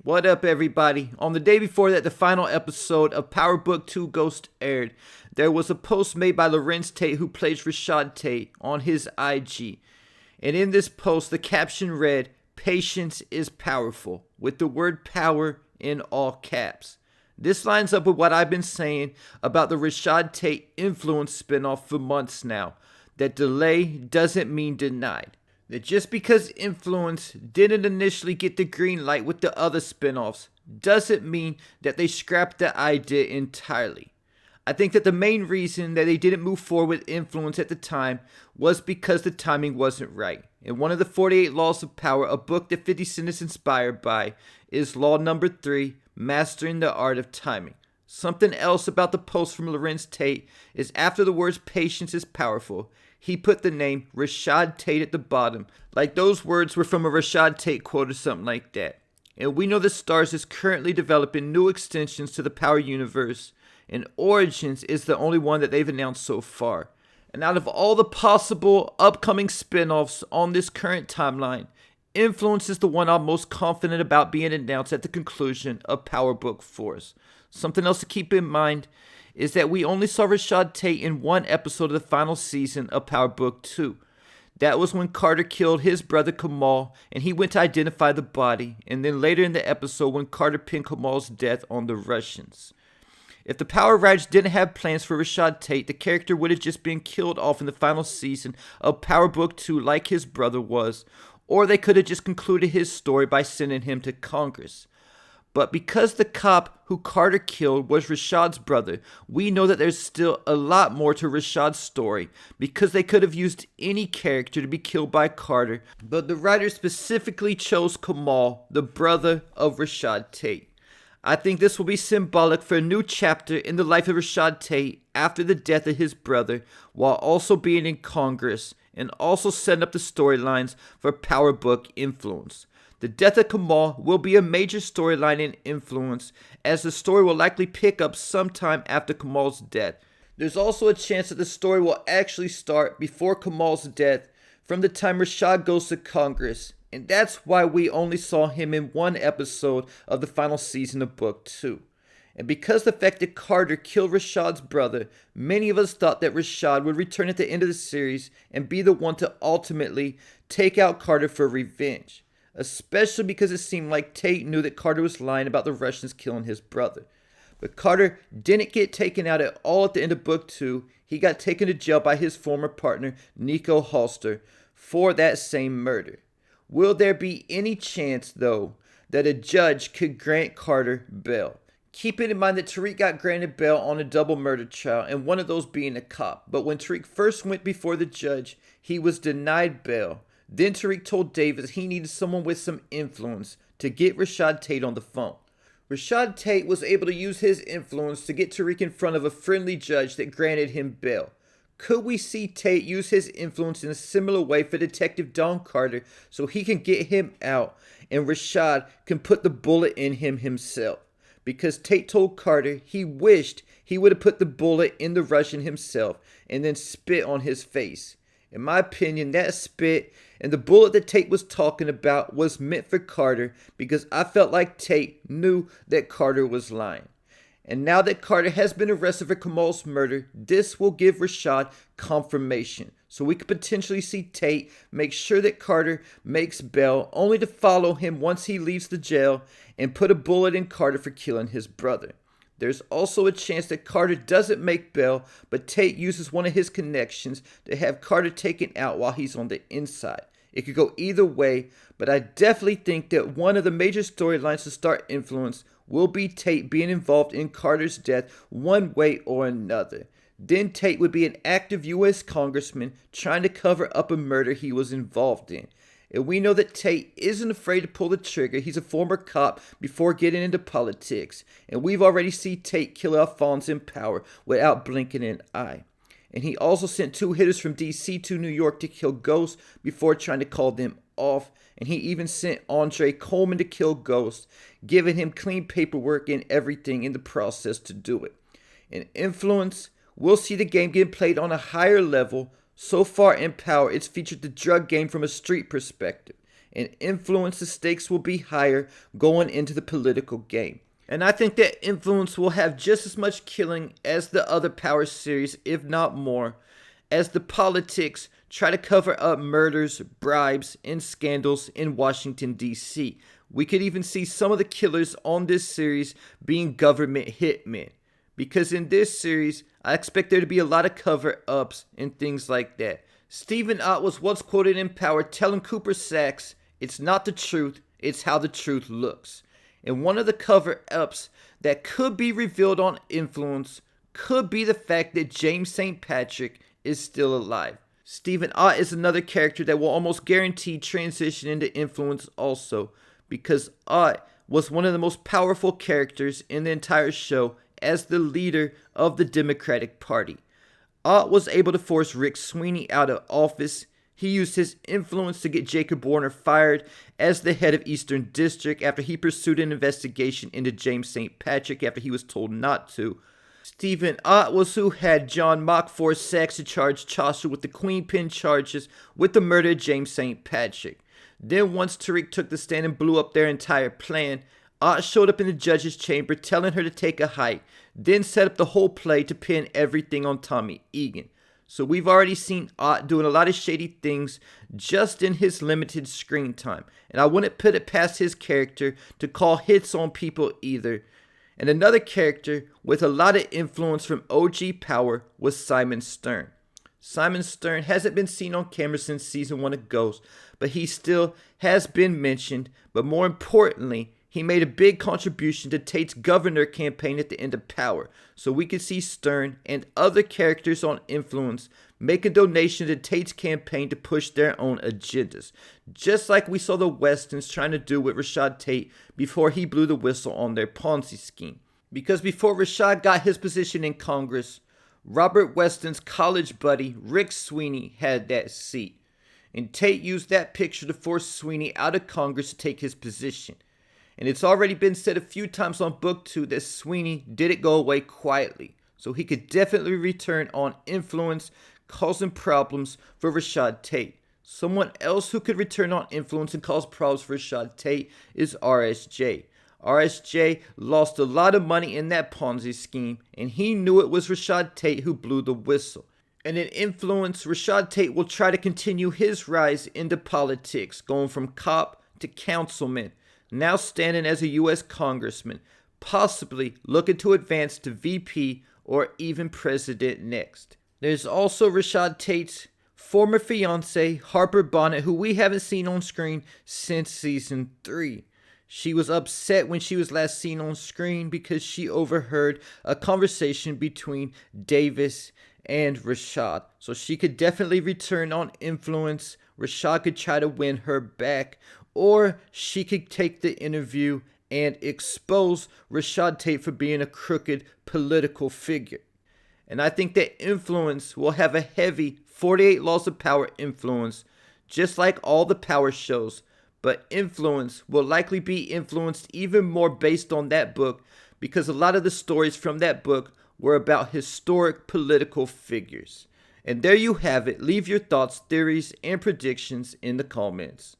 What up, everybody? On the day before that the final episode of Power Book 2 Ghost aired, there was a post made by Rashad Tate, who plays Rashad Tate, on his IG. And in this post, the caption read, "Patience is powerful," with the word power in all caps. This lines up with what I've been saying about the Rashad Tate influence spinoff for months now, that delay doesn't mean denied. That just because influence didn't initially get the green light with the other spinoffs doesn't mean that they scrapped the idea entirely. I think that the main reason that they didn't move forward with influence at the time was because the timing wasn't right. And one of the 48 Laws of Power, a book that 50 Cent is inspired by, is law number 3, mastering the art of timing. Something else about the post from Rashad Tate is after the words "patience is powerful," he put the name Rashad Tate at the bottom, like those words were from a Rashad Tate quote or something like that. And we know that Starz is currently developing new extensions to the Power universe, and Origins is the only one that they've announced so far. And out of all the possible upcoming spin-offs on this current timeline, Influence is the one I'm most confident about being announced at the conclusion of Power Book 4. Something else to keep in mind is that we only saw Rashad Tate in one episode of the final season of Power Book 2. That was when Carter killed his brother Kamal and he went to identify the body, and then later in the episode when Carter pinned Kamal's death on the Russians. If the Power writers didn't have plans for Rashad Tate, the character would have just been killed off in the final season of Power Book 2 like his brother was, or they could have just concluded his story by sending him to Congress. But because the cop who Carter killed was Rashad's brother, we know that there's still a lot more to Rashad's story, because they could have used any character to be killed by Carter, but the writer specifically chose Kamal, the brother of Rashad Tate. I think this will be symbolic for a new chapter in the life of Rashad Tate after the death of his brother, while also being in Congress, and also setting up the storylines for Power Book Influence. The death of Kamal will be a major storyline in Influence, as the story will likely pick up sometime after Kamal's death. There's also a chance that the story will actually start before Kamal's death, from the time Rashad goes to Congress, and that's why we only saw him in one episode of the final season of Book 2. And because the fact that Carter killed Rashad's brother, many of us thought that Rashad would return at the end of the series and be the one to ultimately take out Carter for revenge. Especially because it seemed like Tate knew that Carter was lying about the Russians killing his brother. But Carter didn't get taken out at all at the end of Book 2. He got taken to jail by his former partner, Nico Halster, for that same murder. Will there be any chance, though, that a judge could grant Carter bail? Keeping in mind that Tariq got granted bail on a double murder trial, and one of those being a cop. But when Tariq first went before the judge, he was denied bail. Then Tariq told Davis he needed someone with some influence to get Rashad Tate on the phone. Rashad Tate was able to use his influence to get Tariq in front of a friendly judge that granted him bail. Could we see Tate use his influence in a similar way for Detective Don Carter so he can get him out and Rashad can put the bullet in him himself? Because Tate told Carter he wished he would have put the bullet in the Russian himself and then spit on his face. In my opinion, that spit and the bullet that Tate was talking about was meant for Carter, because I felt like Tate knew that Carter was lying. And now that Carter has been arrested for Kamal's murder, this will give Rashad confirmation. So we could potentially see Tate make sure that Carter makes bail, only to follow him once he leaves the jail and put a bullet in Carter for killing his brother. There's also a chance that Carter doesn't make bail, but Tate uses one of his connections to have Carter taken out while he's on the inside. It could go either way, but I definitely think that one of the major storylines to start Influence will be Tate being involved in Carter's death one way or another. Then Tate would be an active U.S. congressman trying to cover up a murder he was involved in. And we know that Tate isn't afraid to pull the trigger. He's a former cop before getting into politics. And we've already seen Tate kill Alphonse in Power without blinking an eye. And he also sent 2 hitters from DC to New York to kill Ghost before trying to call them off. And he even sent Andre Coleman to kill Ghost, giving him clean paperwork and everything in the process to do it. In Influence, we'll see the game getting played on a higher level. So far in Power, it's featured the drug game from a street perspective. and influence, the stakes will be higher going into the political game. And I think that Influence will have just as much killing as the other Power series, if not more, as the politics try to cover up murders, bribes, and scandals in Washington, D.C. We could even see some of the killers on this series being government hitmen. Because in this series, I expect there to be a lot of cover-ups and things like that. Stephen Ott was once quoted in Power telling Cooper Saxe, "It's not the truth, it's how the truth looks." And one of the cover-ups that could be revealed on Influence could be the fact that James St. Patrick is still alive. Stephen Ott is another character that will almost guarantee transition into Influence also, because Ott was one of the most powerful characters in the entire show as the leader of the Democratic Party. Ott was able to force Rick Sweeney out of office. He used his influence to get Jacob Warner fired as the head of Eastern District after he pursued an investigation into James St. Patrick after he was told not to. Stephen Ott was who had John Mock force Saxe to charge Chaucer with the Queenpin charges with the murder of James St. Patrick. Then once Tariq took the stand and blew up their entire plan, Ott showed up in the judge's chamber telling her to take a hike, then set up the whole play to pin everything on Tommy Egan. So we've already seen Ott doing a lot of shady things just in his limited screen time. And I wouldn't put it past his character to call hits on people either. And another character with a lot of influence from OG Power was Simon Stern. Simon Stern hasn't been seen on camera since season 1 of Ghost, but he still has been mentioned. But more importantly, he made a big contribution to Tate's governor campaign at the end of Power, so we could see Stern and other characters on Influence make a donation to Tate's campaign to push their own agendas, just like we saw the Westons trying to do with Rashad Tate before he blew the whistle on their Ponzi scheme. Because before Rashad got his position in Congress, Robert Weston's college buddy Rick Sweeney had that seat, and Tate used that picture to force Sweeney out of Congress to take his position. And it's already been said a few times on Book 2 that Sweeney didn't go away quietly, so he could definitely return on Influence, causing problems for Rashad Tate. Someone else who could return on Influence and cause problems for Rashad Tate is RSJ. RSJ lost a lot of money in that Ponzi scheme, and he knew it was Rashad Tate who blew the whistle. And in Influence, Rashad Tate will try to continue his rise into politics, going from cop to councilman, now standing as a U.S. congressman, possibly looking to advance to VP or even president next. There's also Rashad Tate's former fiancée, Harper Bonnet, who we haven't seen on screen since season 3. She was upset when she was last seen on screen because she overheard a conversation between Davis and Rashad. So she could definitely return on Influence. Rashad could try to win her back, or she could take the interview and expose Rashad Tate for being a crooked political figure. And I think that Influence will have a heavy 48 Laws of Power influence, just like all the Power shows. But Influence will likely be influenced even more based on that book, because a lot of the stories from that book were about historic political figures. And there you have it. Leave your thoughts, theories, and predictions in the comments.